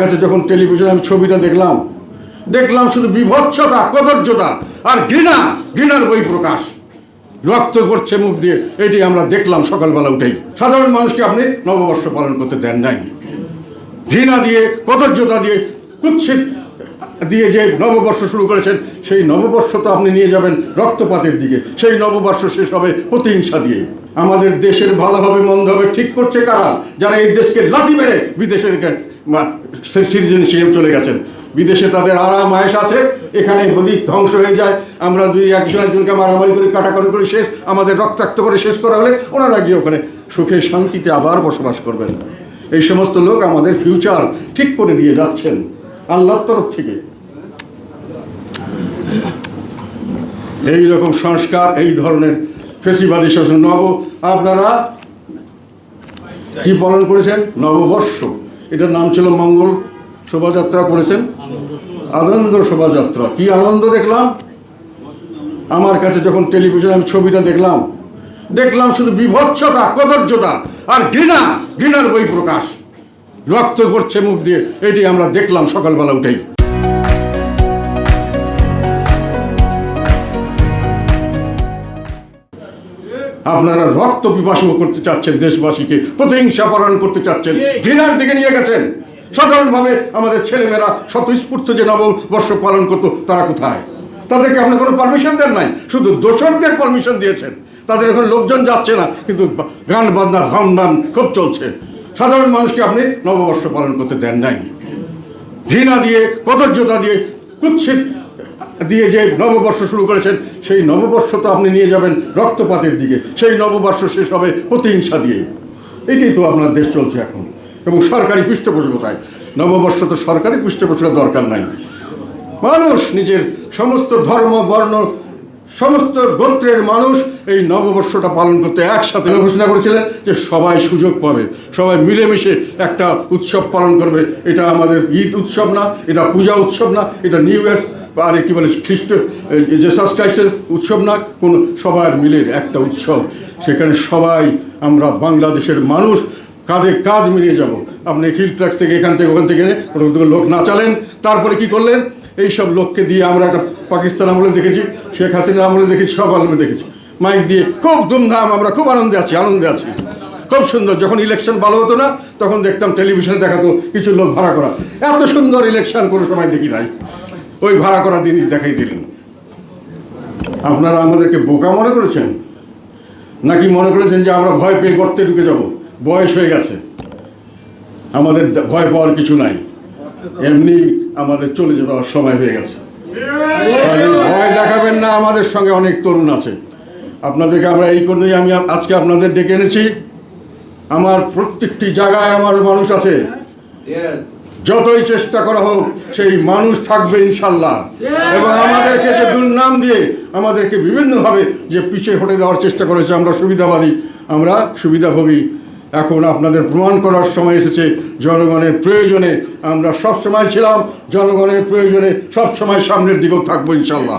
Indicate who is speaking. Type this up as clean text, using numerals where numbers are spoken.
Speaker 1: কাছে যখন টেলিভিশনে আমি ছবিটা দেখলাম শুধু বিভৎসতা, কদর্যতা আর ঘৃণার বই প্রকাশ। রক্ত পড়ছে মুখ দিয়ে, এটি আমরা দেখলাম সকালবেলা উঠেই। সাধারণ মানুষকে আপনি নববর্ষ পালন করতে দেন নাই। ঘৃণা দিয়ে, কদর্যতা দিয়ে, কুৎসিত দিয়ে যে নববর্ষ শুরু করেছেন, সেই নববর্ষ তো আপনি নিয়ে যাবেন রক্তপাতের দিকে। সেই নববর্ষ শেষ হবে প্রতিহিংসা দিয়ে। আমাদের দেশের ভালো হবে মন্দ হবে ঠিক করছে কারা? যারা এই দেশকে লাথি মেরে বিদেশের সিটিজেনশিপ চলে গেছেন। বিদেশে তাদের আরাম আয়েশ আছে, এখানে যদি ধ্বংস হয়ে যায়, আমরা যদি একজনকে মারামারি করি, কাটাকাটি করে শেষ, আমাদের রক্তাক্ত করে শেষ করা হলে ওনারা গিয়ে ওখানে সুখে শান্তিতে আবার বসবাস করবেন। এই সমস্ত লোক আমাদের ফিউচার ঠিক করে দিয়ে যাচ্ছেন আল্লাহর তরফ থেকে। এই রকম সংস্কার, এই ধরনের ফেসিবাদী শাসন আপনারা কি পালন করেছেন? নববর্ষ, এটার নাম ছিল মঙ্গল শোভাযাত্রা করেছেন, আনন্দ শোভাযাত্রা। কি আনন্দ দেখলাম! আমার কাছে যখন টেলিভিশনে আমি ছবিটা দেখলাম শুধু বিভৎসতা, কদর্যতা আর ঘৃণার বই প্রকাশ। রক্ত পড়ছে মুখ দিয়ে, এটি আমরা দেখলাম সকালবেলা উঠেই। আপনারা রক্ত পিপাসু করতে চাচ্ছেন, দেশবাসীকে প্রতিহিংসা পালন করতে চাচ্ছেন, ঘৃণার দিকে নিয়ে গেছেন। সাধারণভাবে আমাদের ছেলেমেয়েরা স্বতঃস্ফূর্ত যে নববর্ষ পালন করতো, তারা কোথায়? তাদেরকে আপনি কোনো পারমিশন দেন নাই, শুধু দোসরদের পারমিশন দিয়েছেন। তাদের এখন লোকজন যাচ্ছে না, কিন্তু গান বাজনা ধামধাম খুব চলছে। সাধারণ মানুষকে আপনি নববর্ষ পালন করতে দেন নাই। ঘৃণা দিয়ে, কদর্যতা দিয়ে, কুৎসিত দিয়ে যে নববর্ষ শুরু করেছেন, সেই নববর্ষ তো আপনি নিয়ে যাবেন রক্তপাতের দিকে। সেই নববর্ষ শেষ হবে প্রতিহিংসা দিয়ে। এটাই তো আপনার দেশ চলছে এখন। এবং সরকারি পৃষ্ঠপোষকতায়। নববর্ষ তো সরকারি পৃষ্ঠপোষকতার দরকার নাই। মানুষ নিজের সমস্ত ধর্ম, বর্ণ, সমস্ত গোত্রের মানুষ এই নববর্ষটা পালন করতে একসাথে ঘোষণা করেছিলেন যে সবাই সুযোগ পাবে, সবাই মিলেমিশে একটা উৎসব পালন করবে। এটা আমাদের ঈদ উৎসব না, এটা পূজা উৎসব না, এটা নিউ ইয়ার আর কি বলে জেসাস ক্রাইস্টের উৎসব না, কোনো সবার মিলের একটা উৎসব। সেখানে সবাই আমরা বাংলাদেশের মানুষ কাঁধে কাঁধ মিলিয়ে যাব। আপনি হিল ট্রাক্স থেকে এখান থেকে ওখান থেকে লোক না চালেন। তারপরে কি করলেন? এইসব লোককে দিয়ে আমরা একটা পাকিস্তান আমলে দেখেছি, শেখ হাসিনার আমলে দেখেছি, সব আমলে দেখেছি, মাইক দিয়ে খুব ধুমধাম, আমরা খুব আনন্দে আছি, খুব সুন্দর। যখন ইলেকশন ভালো হতো না, তখন দেখতাম টেলিভিশনে দেখাতো কিছু লোক ভাড়া করা। এত সুন্দর ইলেকশন কোনো সময় দেখি নাই। ওই ভাড়া করা জিনিস দেখাই দিলেন। আপনারা আমাদেরকে বোকা মনে করেছেন, নাকি মনে করেছেন যে আমরা ভয় পেয়ে গর্তে ঢুকে যাব? বয়স হয়ে গেছে, আমাদের ভয় পাওয়ার কিছু নাই। এমনি আমাদের চলে যেতে দেওয়ার সময় হয়ে গেছে। তাহলে ভয় দেখাবেন না, আমাদের সঙ্গে অনেক তরুণ আছে। আপনাদেরকে আমরা এই কারণেই আমি আজকে আপনাদের ডেকে এনেছি। আমার প্রত্যেকটি জায়গায় আমার মানুষ আছে। যতই চেষ্টা করা হোক, সেই মানুষ থাকবে ইনশাল্লাহ। এবং আমাদেরকে যে দুর্নাম দিয়ে আমাদেরকে বিভিন্নভাবে যে পিছিয়ে হটে দেওয়ার চেষ্টা করেছে, আমরা সুবিধাবাদী, আমরা সুবিধাভোগী, এখন আপনাদের প্রমাণ করার সময় এসেছে। জনগণের প্রয়োজনে আমরা সব সময় ছিলাম, জনগণের প্রয়োজনে সব সময় সামনের দিকেও থাকবো ইনশাল্লাহ।